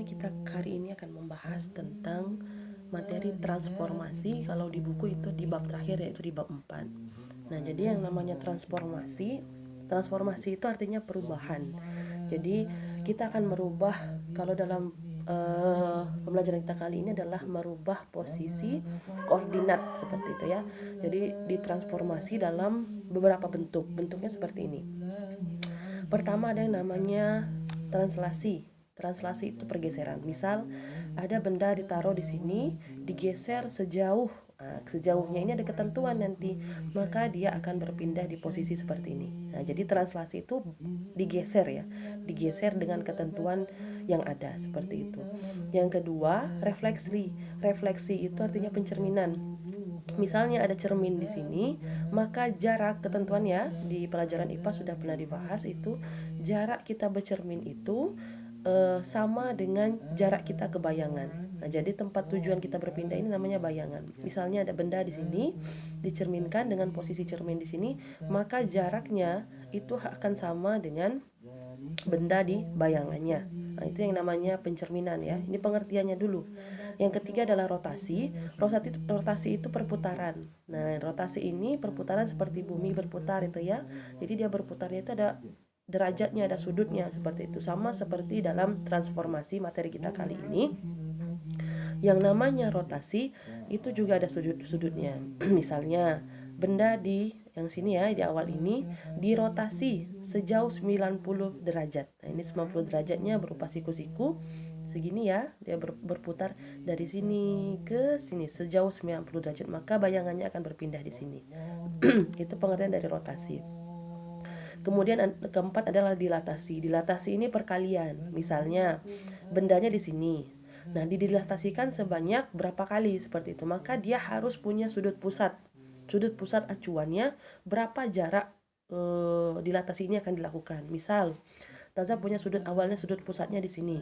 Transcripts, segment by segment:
kita hari ini akan membahas tentang materi transformasi. Kalau di buku itu di bab terakhir, yaitu di bab 4. Nah, jadi yang namanya transformasi itu artinya perubahan. Jadi kita akan merubah, kalau dalam pembelajaran kita kali ini adalah merubah posisi koordinat seperti itu ya. Jadi ditransformasi dalam beberapa bentuk. Bentuknya seperti ini. Pertama ada yang namanya translasi. Translasi itu pergeseran. Misal ada benda ditaruh di sini, digeser sejauh, sejauhnya ini ada ketentuan nanti, maka dia akan berpindah di posisi seperti ini. Nah, jadi translasi itu digeser ya, digeser dengan ketentuan yang ada seperti itu. Yang kedua, refleksi. Refleksi itu artinya pencerminan. Misalnya ada cermin di sini, maka jarak ketentuannya di pelajaran IPA sudah pernah dibahas itu, jarak kita bercermin itu sama dengan jarak kita ke bayangan. Nah, jadi tempat tujuan kita berpindah ini namanya bayangan. Misalnya ada benda di sini, dicerminkan dengan posisi cermin di sini, maka jaraknya itu akan sama dengan benda di bayangannya. Nah, itu yang namanya pencerminan ya. Ini pengertiannya dulu. Yang ketiga adalah rotasi. Rotasi itu perputaran. Nah, rotasi ini perputaran seperti bumi berputar itu ya. Jadi dia berputarnya itu ada derajatnya, ada sudutnya seperti itu. Sama seperti dalam transformasi materi kita kali ini. Yang namanya rotasi itu juga ada sudut-sudutnya. Misalnya benda di yang sini ya, di awal ini dirotasi sejauh 90 derajat. Nah, ini 90 derajatnya berupa siku-siku segini ya, dia berputar dari sini ke sini sejauh 90 derajat, maka bayangannya akan berpindah di sini. Itu pengertian dari rotasi. Kemudian keempat adalah dilatasi. Dilatasi ini perkalian. Misalnya bendanya di sini. Nah, didilatasikan sebanyak berapa kali seperti itu. Maka dia harus punya sudut pusat. Sudut pusat acuannya berapa jarak dilatasi ini akan dilakukan. Misal, Taza punya sudut awalnya, sudut pusatnya di sini.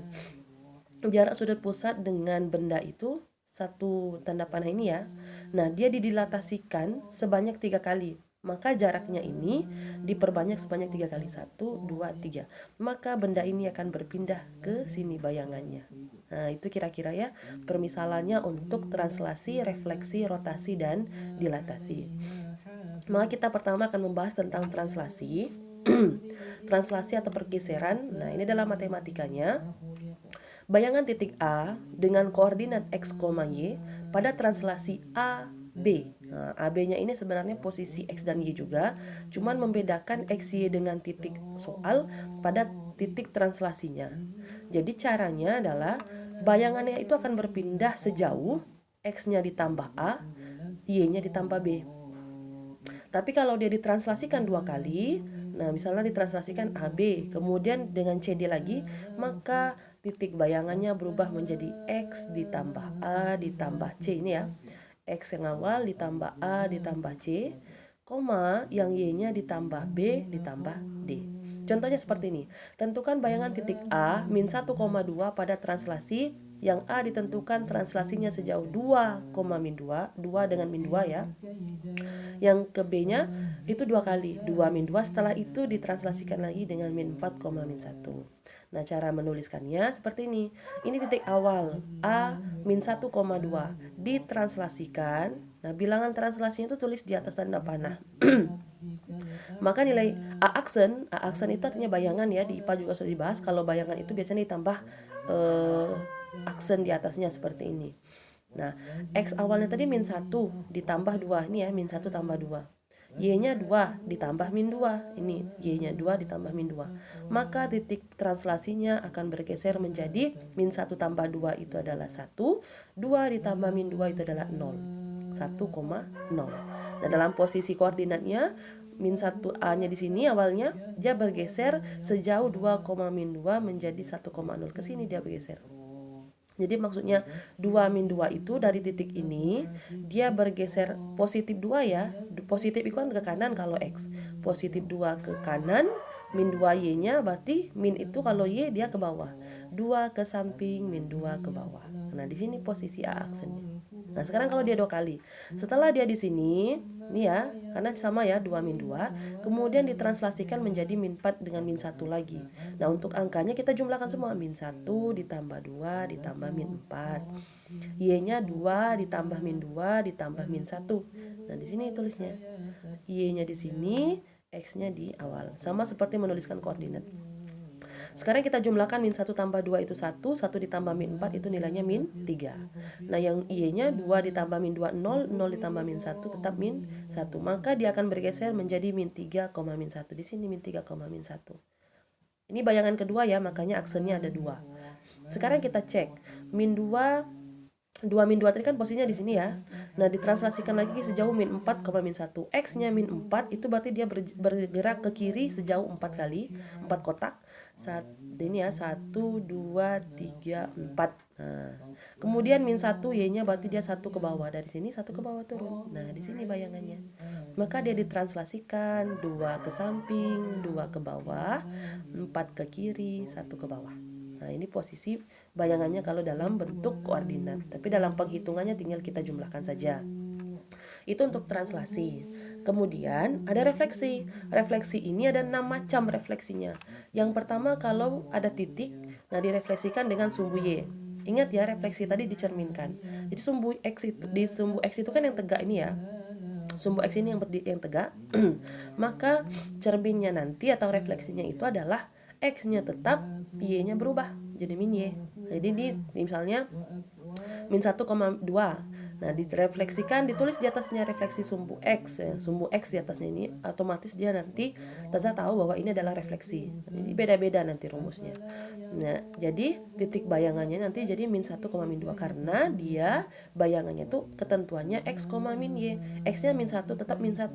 Jarak sudut pusat dengan benda itu satu tanda panah ini ya. Nah, dia didilatasikan sebanyak 3 kali. Maka jaraknya ini diperbanyak sebanyak 3 kali. 1, 2, 3. Maka benda ini akan berpindah ke sini bayangannya. Nah, itu kira-kira ya permisalannya untuk translasi, refleksi, rotasi, dan dilatasi. Maka kita pertama akan membahas tentang translasi. Translasi atau pergeseran. Nah, ini dalam matematikanya. Bayangan titik A dengan koordinat X, Y pada translasi A, B. Nah, AB-nya ini sebenarnya posisi X dan Y juga, cuman membedakan X, Y dengan titik soal pada titik translasinya. Jadi caranya adalah bayangannya itu akan berpindah sejauh X-nya ditambah A, Y-nya ditambah B. Tapi kalau dia ditranslasikan 2 kali, nah misalnya ditranslasikan AB, kemudian dengan CD lagi, maka titik bayangannya berubah menjadi X ditambah A ditambah C ini ya. X yang awal ditambah A ditambah C, koma yang Y-nya ditambah B ditambah D. Contohnya seperti ini. Tentukan bayangan titik A min 1,2 pada translasi yang A ditentukan translasinya sejauh 2, min 2, 2 dengan min 2 ya. Yang ke B-nya itu 2 kali, 2 min 2, setelah itu ditranslasikan lagi dengan min 4, min 1. Nah, cara menuliskannya seperti ini. Ini titik awal, A min 1,2. Ditranslasikan. Nah, bilangan translasinya itu tulis di atas tanda panah. Maka nilai A aksen itu artinya bayangan ya. Di IPA juga sudah dibahas. Kalau bayangan itu biasanya ditambah aksen di atasnya seperti ini. Nah, X awalnya tadi min 1 ditambah 2. Ini ya, min 1 tambah 2. Y-nya 2 ditambah min 2. Ini Y-nya 2 ditambah min 2. Maka titik translasinya akan bergeser menjadi min 1 tambah 2 itu adalah 1. 2 ditambah min 2 itu adalah 0. 1,0. Nah, dalam posisi koordinatnya min 1A-nya di sini awalnya dia bergeser sejauh 2, min 2 menjadi 1,0. Ke sini dia bergeser. Jadi maksudnya 2 min 2 itu dari titik ini dia bergeser positif 2 ya. Positif itu kan ke kanan kalau X. Positif 2 ke kanan, min 2 Y-nya berarti min itu kalau Y dia ke bawah. 2 ke samping, min 2 ke bawah. Nah, di sini posisi A aksennya. Nah, sekarang kalau dia 2 kali. Setelah dia di sini, Ini ya, karena sama ya 2 min 2. Kemudian ditranslasikan menjadi min 4 dengan min 1 lagi. Nah untuk angkanya kita jumlahkan semua. Min 1 ditambah 2 ditambah min 4. Y-nya 2 ditambah min 2 ditambah min 1. Nah di sini tulisnya. Y-nya di sini, X-nya di awal. Sama seperti menuliskan koordinat. Sekarang kita jumlahkan min 1 tambah 2 itu 1, 1 ditambah min 4 itu nilainya min 3. Nah yang Y-nya 2 ditambah min 2, 0, 0 ditambah min 1 tetap min 1. Maka dia akan bergeser menjadi min 3, min 1. Di sini min 3, min 1. Ini bayangan kedua ya, makanya aksennya ada 2. Sekarang kita cek. Min 2, 2 min 2 tadi kan posisinya di sini ya. Nah, ditranslasikan lagi sejauh min 4, min 1. X-nya min 4 itu berarti dia bergerak ke kiri sejauh 4 kali, 4 kotak. Ini ya, 1, 2, 3, 4. Nah, kemudian min 1 Y-nya berarti dia 1 ke bawah. Dari sini 1 ke bawah turun. Nah, di sini bayangannya. Maka dia ditranslasikan 2 ke samping, 2 ke bawah, 4 ke kiri, 1 ke bawah. Nah, ini posisi bayangannya kalau dalam bentuk koordinat. Tapi dalam penghitungannya tinggal kita jumlahkan saja. Itu untuk translasi. Kemudian ada refleksi. Refleksi ini ada 6 macam refleksinya. Yang pertama kalau ada titik, nah direfleksikan dengan sumbu Y. Ingat ya, refleksi tadi dicerminkan. Jadi sumbu X itu, di sumbu X itu kan yang tegak ini ya. Sumbu X ini yang tegak. Maka cerminnya nanti atau refleksinya itu adalah X-nya tetap, Y-nya berubah jadi min Y. Jadi misalnya min 1,2. Nah, direfleksikan, ditulis di atasnya refleksi sumbu X ya. Sumbu X di atasnya ini otomatis dia nanti Taza tahu bahwa ini adalah refleksi. Jadi beda-beda nanti rumusnya. Nah, jadi titik bayangannya nanti jadi min 1, min 2 karena dia bayangannya tuh ketentuannya X, min Y. X-nya min 1 tetap min 1.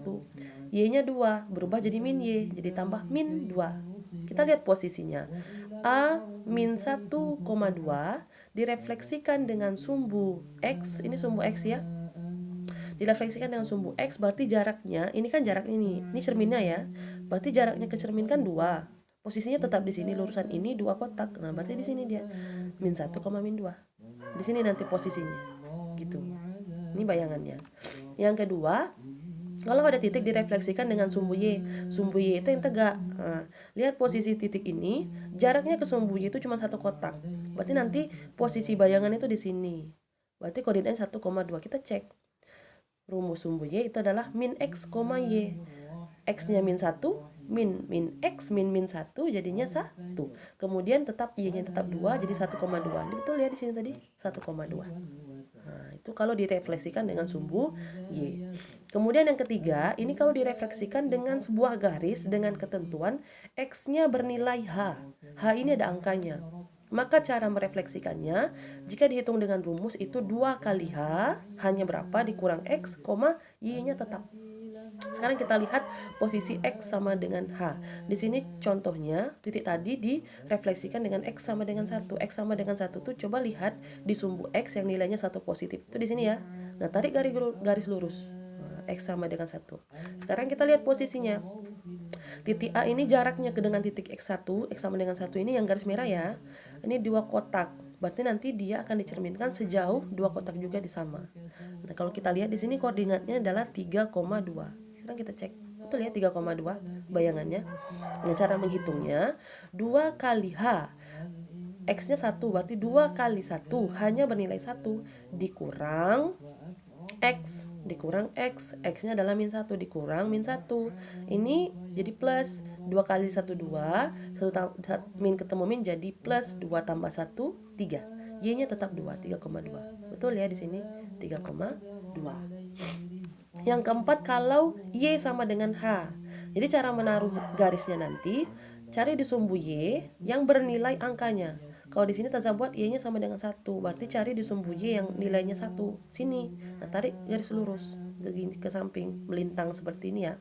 Y-nya 2 berubah jadi min Y, jadi tambah min 2. Kita lihat posisinya. A min 1,2 direfleksikan dengan sumbu X, ini sumbu X ya, direfleksikan dengan sumbu X berarti jaraknya, ini kan jarak ini cerminnya ya, berarti jaraknya ke cermin kan 2, posisinya tetap di sini, lurusan ini 2 kotak, nah berarti di sini dia min 1, min 2, di sini nanti posisinya gitu. Ini bayangannya. Yang kedua, kalau ada titik direfleksikan dengan sumbu Y. Sumbu Y itu yang tegak. Nah, lihat posisi titik ini, jaraknya ke sumbu Y itu cuma 1 kotak. Berarti nanti posisi bayangan itu di sini. Berarti koordinatnya 1,2. Kita cek. Rumus sumbu Y itu adalah min X, Y. X-nya min 1, min X, min 1 jadinya 1. Kemudian tetap Y-nya tetap 2 jadi 1,2. Betul ya di sini tadi 1,2. Nah, itu kalau direfleksikan dengan sumbu Y. Kemudian yang ketiga, ini kalau direfleksikan dengan sebuah garis dengan ketentuan X-nya bernilai H. H ini ada angkanya. Maka cara merefleksikannya, jika dihitung dengan rumus itu 2 kali H, H-nya berapa dikurang X, Y-nya tetap. Sekarang kita lihat posisi X sama dengan H. Di sini contohnya titik tadi direfleksikan dengan X sama dengan 1. X sama dengan 1 tuh coba lihat di sumbu X yang nilainya 1 positif. Itu di sini ya. Nah, tarik garis lurus. Nah, X sama dengan 1. Sekarang kita lihat posisinya. Titik A ini jaraknya dengan titik X1, X sama dengan 1 ini yang garis merah ya. Ini 2 kotak. Berarti nanti dia akan dicerminkan sejauh 2 kotak juga di sama. Nah, kalau kita lihat di sini koordinatnya adalah 3,2. Sekarang kita cek. Betul ya 3,2 bayangannya. Nah, cara menghitungnya 2 kali H. X-nya 1 berarti 2 kali 1 hanya bernilai 1 dikurang X dikurang X. X-nya adalah min 1 dikurang min 1. Ini jadi plus 2 kali 1 2. Min ketemu min jadi plus 2 tambah 1 3. Y-nya tetap 2 3,2. Betul ya di sini 3,2. Yang keempat kalau Y sama dengan H. Jadi cara menaruh garisnya nanti cari di sumbu Y yang bernilai angkanya. Kalau di sini Taza buat Y-nya sama dengan 1, berarti cari di sumbu Y yang nilainya 1. Sini. Nah, tarik garis lurus ke samping, melintang seperti ini ya.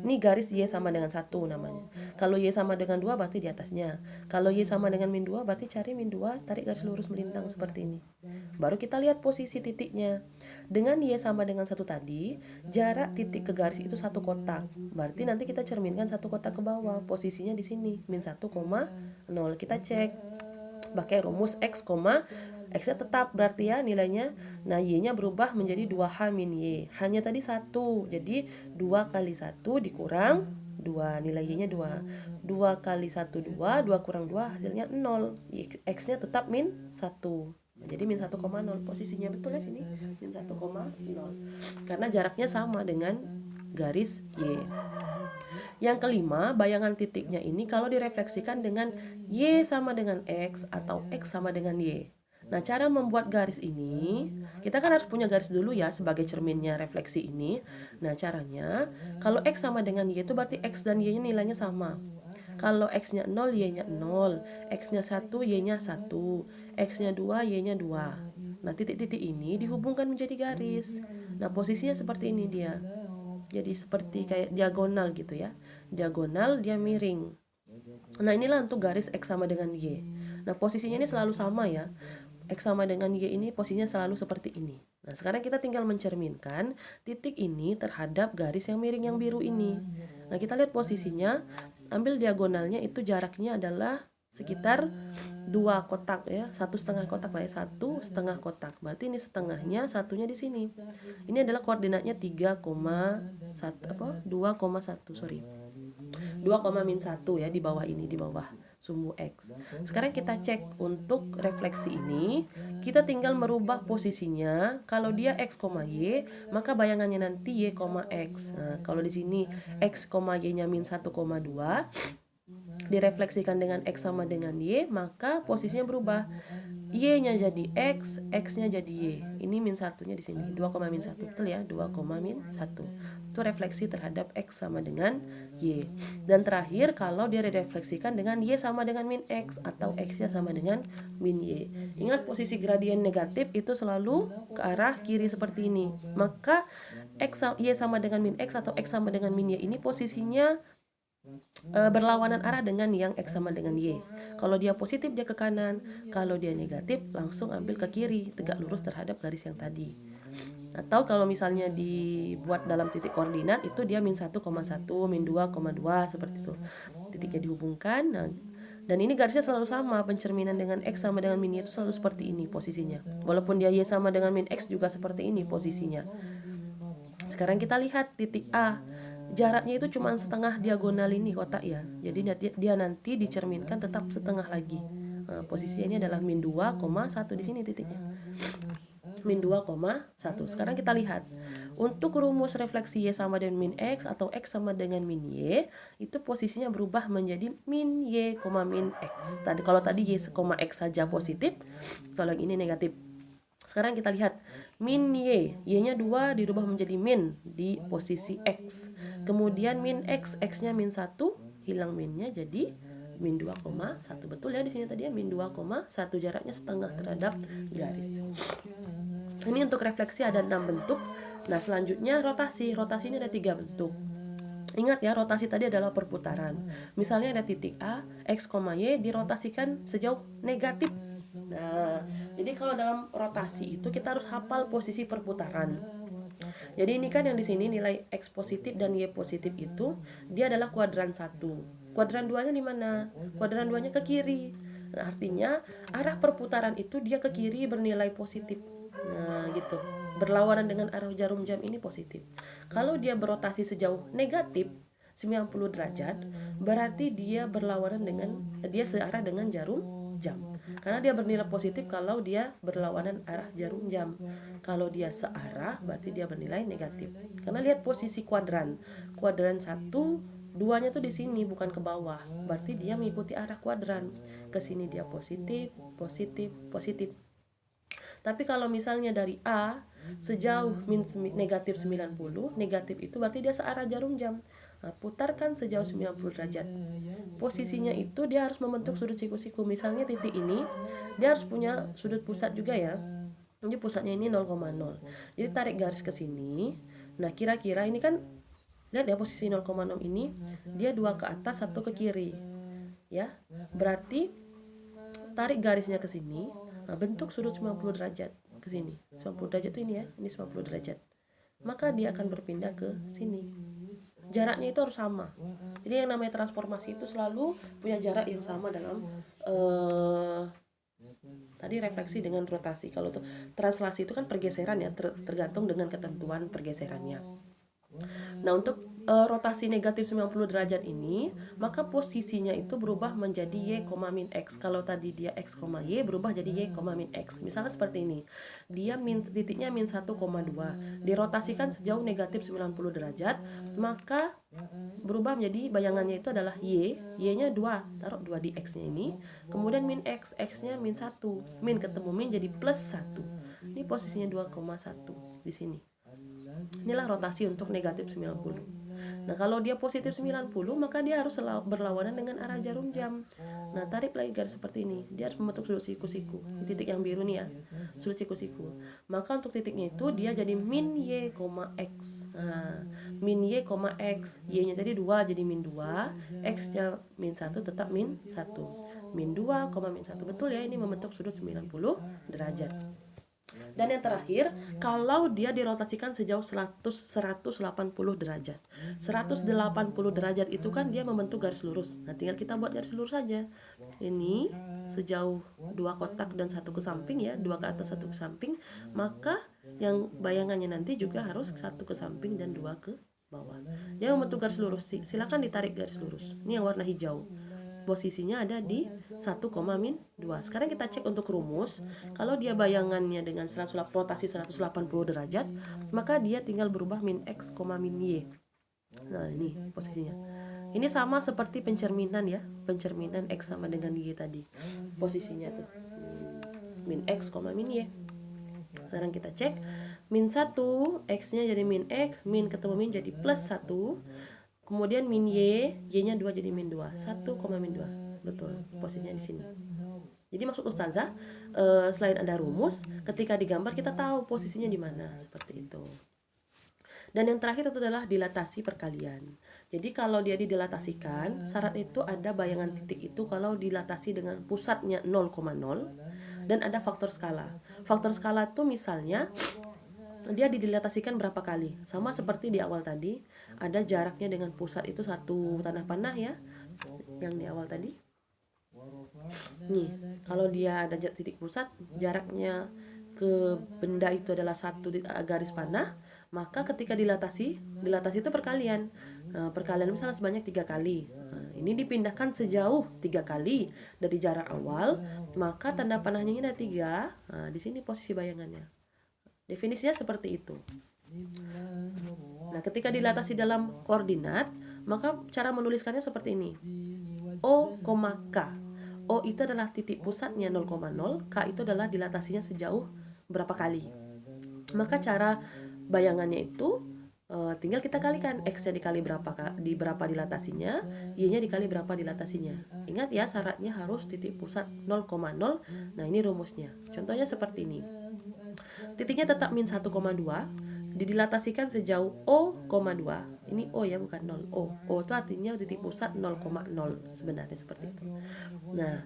Ini garis Y sama dengan 1 namanya. Kalau Y sama dengan 2 berarti di atasnya. Kalau Y sama dengan min 2 berarti cari min 2, tarik garis lurus melintang seperti ini. Baru kita lihat posisi titiknya. Dengan Y sama dengan 1 tadi, jarak titik ke garis itu 1 kotak. Berarti nanti kita cerminkan 1 kotak ke bawah. Posisinya di sini, min 1,0. Kita cek. pakai rumus X, X-nya tetap berarti ya nilainya. Nah, Y-nya berubah menjadi 2H min Y. Hanya tadi 1. Jadi 2 kali 1 dikurang 2. Nilai Y-nya 2. 2 kali 1 2, 2 kurang 2 hasilnya 0. X-nya tetap min 1. Jadi min 1,0 posisinya betul ya sini. Min 1,0. Karena jaraknya sama dengan garis Y. Yang kelima, bayangan titiknya ini kalau direfleksikan dengan Y sama dengan X atau X sama dengan Y. Nah, cara membuat garis ini, kita kan harus punya garis dulu ya sebagai cerminnya refleksi ini. Nah, caranya, kalau X sama dengan Y itu berarti X dan Y-nya nilainya sama. Kalau X-nya 0, Y-nya 0. X-nya 1, Y-nya 1. X-nya 2, Y-nya 2. Nah, titik-titik ini dihubungkan menjadi garis. Nah, posisinya seperti ini dia. Jadi seperti kayak diagonal gitu ya. Diagonal, dia miring. Nah, inilah untuk garis X sama dengan Y. Nah, posisinya ini selalu sama ya. X sama dengan Y ini posisinya selalu seperti ini. Nah, sekarang kita tinggal mencerminkan titik ini terhadap garis yang miring yang biru ini. Nah, kita lihat posisinya, ambil diagonalnya itu jaraknya adalah sekitar 2 kotak ya, 1,5 kotak lah ya, 1,5 kotak. Berarti ini setengahnya, satunya di sini. Ini adalah koordinatnya 3,1 apa? 2,1, sorry. 2,-1 ya di bawah ini, di bawah sumbu X. Sekarang kita cek untuk refleksi ini, kita tinggal merubah posisinya. Kalau dia X, Y, maka bayangannya nanti Y, X. Nah, kalau di sini X, Y-nya min 1,2 direfleksikan dengan X sama dengan Y, maka posisinya berubah. Y-nya jadi X, X-nya jadi Y. Ini min satunya di sini, 2,-1, betul ya, 2,-1. Itu refleksi terhadap X sama dengan Y. Dan terakhir, kalau dia direfleksikan dengan Y sama dengan min X, atau X-nya sama dengan min Y. Ingat posisi gradien negatif itu selalu ke arah kiri seperti ini. Maka Y sama dengan min X atau X sama dengan min Y ini posisinya berlawanan arah dengan yang X sama dengan Y. Kalau dia positif dia ke kanan, kalau dia negatif langsung ambil ke kiri, tegak lurus terhadap garis yang tadi. Atau kalau misalnya dibuat dalam titik koordinat itu dia min 1,1, min 2,2 seperti itu. Titiknya dihubungkan. Nah, dan ini garisnya selalu sama, pencerminan dengan X sama dengan min Y itu selalu seperti ini posisinya. Walaupun dia Y sama dengan min X juga seperti ini posisinya. Sekarang kita lihat titik A. Jaraknya itu cuma setengah diagonal ini kotak ya. Jadi dia nanti dicerminkan tetap setengah lagi. Nah, posisinya ini adalah min 2,1 di sini titiknya. Min 2,1. Sekarang kita lihat. Untuk rumus refleksi Y sama dengan min X atau X sama dengan min Y, itu posisinya berubah menjadi min Y, min X. Kalau tadi Y, X saja positif, kalau yang ini negatif. Sekarang kita lihat min Y, Y-nya 2 dirubah menjadi min di posisi X. Kemudian min X, X-nya min 1, hilang minnya jadi min 2,1. Betul ya di sini tadi ya, min 2,1, jaraknya setengah terhadap garis. Ini untuk refleksi ada 6 bentuk. Nah, selanjutnya rotasi. Rotasi ini ada 3 bentuk. Ingat ya, rotasi tadi adalah perputaran. Misalnya ada titik A, X, Y dirotasikan sejauh negatif. Nah, jadi kalau dalam rotasi itu kita harus hafal posisi perputaran. Jadi ini kan yang di sini nilai X positif dan Y positif itu dia adalah kuadran 1. Kuadran 2-nya di mana? Kuadran 2-nya ke kiri. Nah, artinya arah perputaran itu dia ke kiri bernilai positif. Nah, gitu. Berlawanan dengan arah jarum jam ini positif. Kalau dia berotasi sejauh negatif 90 derajat, berarti dia berlawanan dengan searah dengan jarum jam. Karena dia bernilai positif kalau dia berlawanan arah jarum jam. Kalau dia searah berarti dia bernilai negatif. Karena lihat posisi kuadran. Kuadran 1, 2-nya tuh di sini bukan ke bawah. Berarti dia mengikuti arah kuadran. Ke sini dia positif, positif, positif. Tapi kalau misalnya dari A sejauh negatif 90, negatif itu berarti dia searah jarum jam. Nah, putarkan sejauh 90 derajat. Posisinya itu dia harus membentuk sudut siku-siku. Misalnya titik ini, dia harus punya sudut pusat juga ya. Jadi pusatnya ini 0,0. Jadi tarik garis ke sini. Nah, kira-kira ini kan lihat ya posisi 0,6 ini, dia 2 ke atas, 1 ke kiri. Ya. Berarti tarik garisnya ke sini. Nah, bentuk sudut 90 derajat ke sini. 90 derajat itu ini ya, ini 90 derajat. Maka dia akan berpindah ke sini. Jaraknya itu harus sama. Jadi yang namanya transformasi itu selalu punya jarak yang sama dalam Tadi refleksi dengan rotasi. Kalau tuh translasi itu kan pergeseran ya, tergantung dengan ketentuan pergeserannya. Nah, untuk rotasi negatif 90 derajat ini, maka posisinya itu berubah menjadi Y, min X. Kalau tadi dia X, Y, berubah jadi Y, min X. Misalnya seperti ini. Dia titiknya min 1,2. Dirotasikan sejauh negatif 90 derajat, maka berubah menjadi bayangannya itu adalah Y. Y-nya 2. Taruh 2 di X-nya ini. Kemudian min X. X-nya min 1. Min ketemu min jadi plus 1. Ini posisinya 2,1 di sini. Inilah rotasi untuk negatif 90. Nah, kalau dia positif 90, maka dia harus berlawanan dengan arah jarum jam. Nah, tarik lagi garis seperti ini. Dia harus membentuk sudut siku-siku. Di titik yang biru nih ya, sudut siku-siku. Maka untuk titiknya itu dia jadi min Y, X. Nah, min Y, X. Y-nya tadi 2 jadi min 2. X-nya min 1 tetap min 1. Min 2, min 1. Betul ya, ini membentuk sudut 90 derajat. Dan yang terakhir, kalau dia dirotasikan sejauh 180 derajat. 180 derajat itu kan dia membentuk garis lurus. Nah, tinggal kita buat garis lurus saja. Ini sejauh 2 kotak dan 1 ke samping ya, 2 ke atas 1 ke samping. Maka yang bayangannya nanti juga harus 1 ke samping dan 2 ke bawah. Dia membentuk garis lurus. Silakan ditarik garis lurus. Ini yang warna hijau. Posisinya ada di 1, min 2. Sekarang kita cek untuk rumus. Kalau dia bayangannya dengan rotasi 180 derajat, maka dia tinggal berubah min X, min Y. Nah, ini posisinya. Ini sama seperti pencerminan ya. Pencerminan X sama dengan Y tadi. Posisinya tuh. Min X, min Y. Sekarang kita cek. Min 1, X-nya jadi min X, min ketemu min jadi plus 1. Kemudian min Y, Y-nya 2 jadi min 2. 1, min 2. Betul, posisinya di sini. Jadi maksud Ustazah, selain ada rumus, ketika digambar kita tahu posisinya di mana, seperti itu. Dan yang terakhir itu adalah dilatasi perkalian. Jadi kalau dia didilatasikan, syarat itu ada bayangan titik itu kalau dilatasi dengan pusatnya 0,0 dan ada faktor skala. Faktor skala itu misalnya dia didilatasikan berapa kali, sama seperti di awal tadi, ada jaraknya dengan pusat itu 1 tanah panah ya, yang di awal tadi. Nih, kalau dia ada titik pusat, jaraknya ke benda itu adalah 1 garis panah, maka ketika dilatasi itu perkalian. Perkalian misalnya sebanyak 3 kali. Ini dipindahkan sejauh 3 kali dari jarak awal, maka tanda panahnya ini ada 3. Di sini posisi bayangannya. Definisinya seperti itu. Nah, ketika dilatasi dalam koordinat, maka cara menuliskannya seperti ini. O, K. O itu adalah titik pusatnya 0,0, K itu adalah dilatasinya sejauh berapa kali. Maka cara bayangannya itu tinggal kita kalikan. X-nya dikali berapa dilatasinya, Y-nya dikali berapa dilatasinya. Ingat ya, syaratnya harus titik pusat 0,0. Nah, ini rumusnya. Contohnya seperti ini. Titiknya tetap min 1,2, didilatasikan sejauh O,2. Ini O ya, bukan 0. O itu artinya titik pusat 0,0 sebenarnya seperti itu. Nah,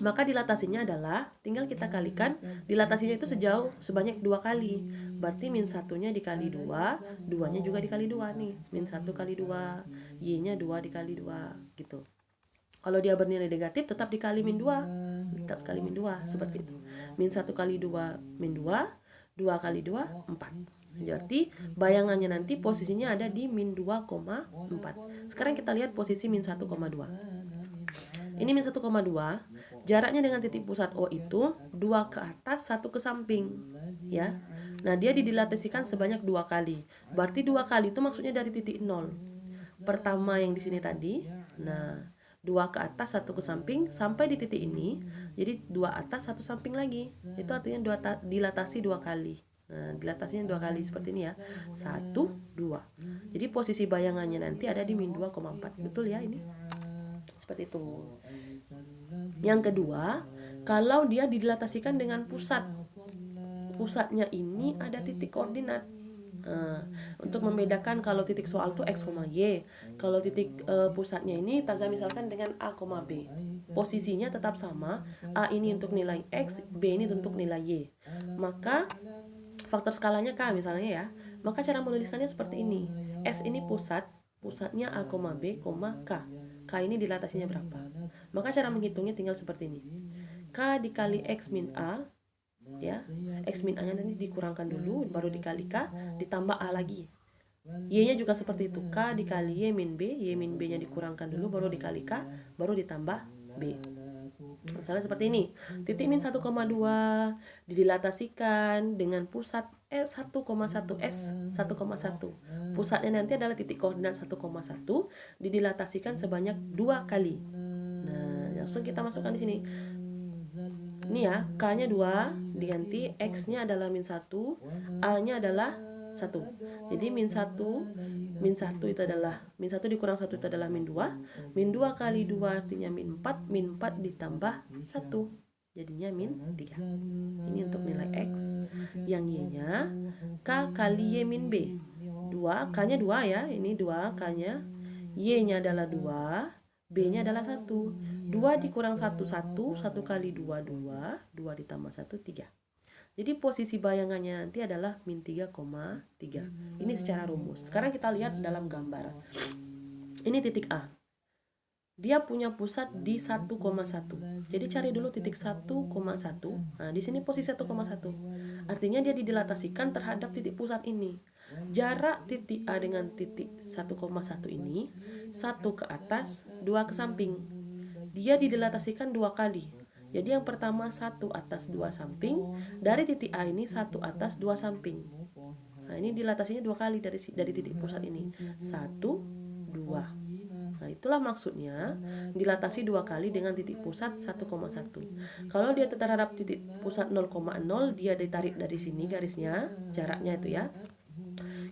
maka dilatasinya adalah tinggal kita kalikan, dilatasinya itu sebanyak 2 kali. Berarti min 1-nya dikali 2, 2-nya juga dikali 2 nih. Min 1 kali 2, Y-nya 2 dikali 2 gitu. Kalau dia bernilai negatif tetap dikali min 2. Tetap kali min 2 seperti itu. Min 1 kali 2 min 2, 2 kali 2 4. Berarti bayangannya nanti posisinya ada di min 2,4. Sekarang kita lihat posisi min 1,2. Ini min 1,2. Jaraknya dengan titik pusat O itu 2 ke atas, 1 ke samping, ya. Nah, dia didilatasikan sebanyak 2 kali. Berarti 2 kali itu maksudnya dari titik 0. Pertama yang di sini tadi. Nah, 2 ke atas, 1 ke samping sampai di titik ini. Jadi 2 atas, 1 samping lagi. Itu artinya dilatasi 2 kali. Nah, dilatasinya 2 kali seperti ini ya. 1, 2. Jadi posisi bayangannya nanti ada di min 2,4. Betul ya ini? Seperti itu. Yang kedua, kalau dia didilatasikan dengan pusat. Pusatnya ini ada titik koordinat. Untuk membedakan kalau titik soal itu X, Y. Kalau titik pusatnya ini Taza misalkan dengan A, B. Posisinya tetap sama. A ini untuk nilai X, B ini untuk nilai Y. Maka faktor skalanya K misalnya ya. Maka cara menuliskannya seperti ini. S ini pusatnya A, B, K. K ini dilatasinya berapa. Maka cara menghitungnya tinggal seperti ini. K dikali X min A, ya, X min A nya nanti dikurangkan dulu, baru dikali K, ditambah A lagi. Y nya juga seperti itu, K dikali Y min B, Y min B nya dikurangkan dulu, baru dikali K, baru ditambah B. Misalnya seperti ini, titik min 1,2 didilatasikan dengan pusat 1,1 S 1,1. Pusatnya nanti adalah titik koordinat 1,1, didilatasikan sebanyak 2 kali. Nah, langsung kita masukkan di sini. Ini ya, K-nya 2 diganti, X-nya adalah min 1, A-nya adalah 1. Jadi min 1 itu adalah min 1 dikurang 1 itu adalah min 2. Min 2 kali 2 artinya min 4, min 4 ditambah 1. Jadinya min 3. Ini untuk nilai X. Yang Y-nya K kali Y min B. 2, K-nya 2 ya, ini 2 K-nya. Y-nya adalah 2, B-nya adalah 1. 2 dikurang 1, 1. 1 kali 2, 2. 2 ditambah 1, 3. Jadi posisi bayangannya nanti adalah min 3,3. Ini secara rumus. Sekarang kita lihat dalam gambar. Ini titik A. Dia punya pusat di 1,1. Jadi cari dulu titik 1,1. Nah, di sini posisi 1,1. Artinya dia didilatasikan terhadap titik pusat ini. Jarak titik A dengan titik 1,1 ini 1 ke atas, 2 ke samping. Dia didilatasikan 2 kali. Jadi yang pertama 1 atas 2 samping. Dari titik A ini 1 atas 2 samping. Nah, ini dilatasinya 2 kali dari titik pusat ini. 1, 2. Nah, itulah maksudnya dilatasi 2 kali dengan titik pusat 1,1. Kalau dia terhadap titik pusat 0,0, dia ditarik dari sini garisnya, jaraknya itu ya.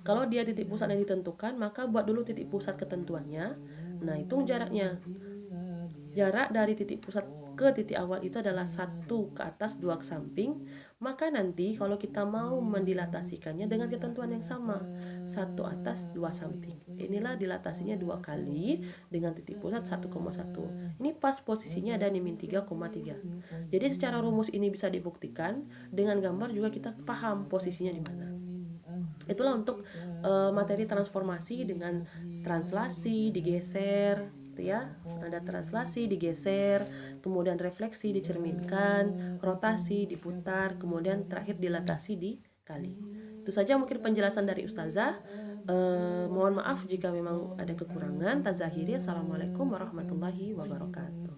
Kalau dia titik pusat yang ditentukan, maka buat dulu titik pusat ketentuannya. Nah, hitung jaraknya. Jarak dari titik pusat ke titik awal itu adalah 1 ke atas, 2 ke samping. Maka nanti kalau kita mau mendilatasikannya dengan ketentuan yang sama, 1 atas, 2 samping. Inilah dilatasinya 2 kali dengan titik pusat 1,1. Ini pas posisinya ada di min 3,3. Jadi secara rumus ini bisa dibuktikan, dengan gambar juga kita paham posisinya di mana. Itulah untuk materi transformasi dengan translasi, digeser, gitu ya. Ada translasi, digeser, kemudian refleksi, dicerminkan, rotasi, diputar, kemudian terakhir dilatasi, dikali. Itu saja mungkin penjelasan dari Ustazah. Mohon maaf jika memang ada kekurangan. Tazahiri. Assalamualaikum warahmatullahi wabarakatuh.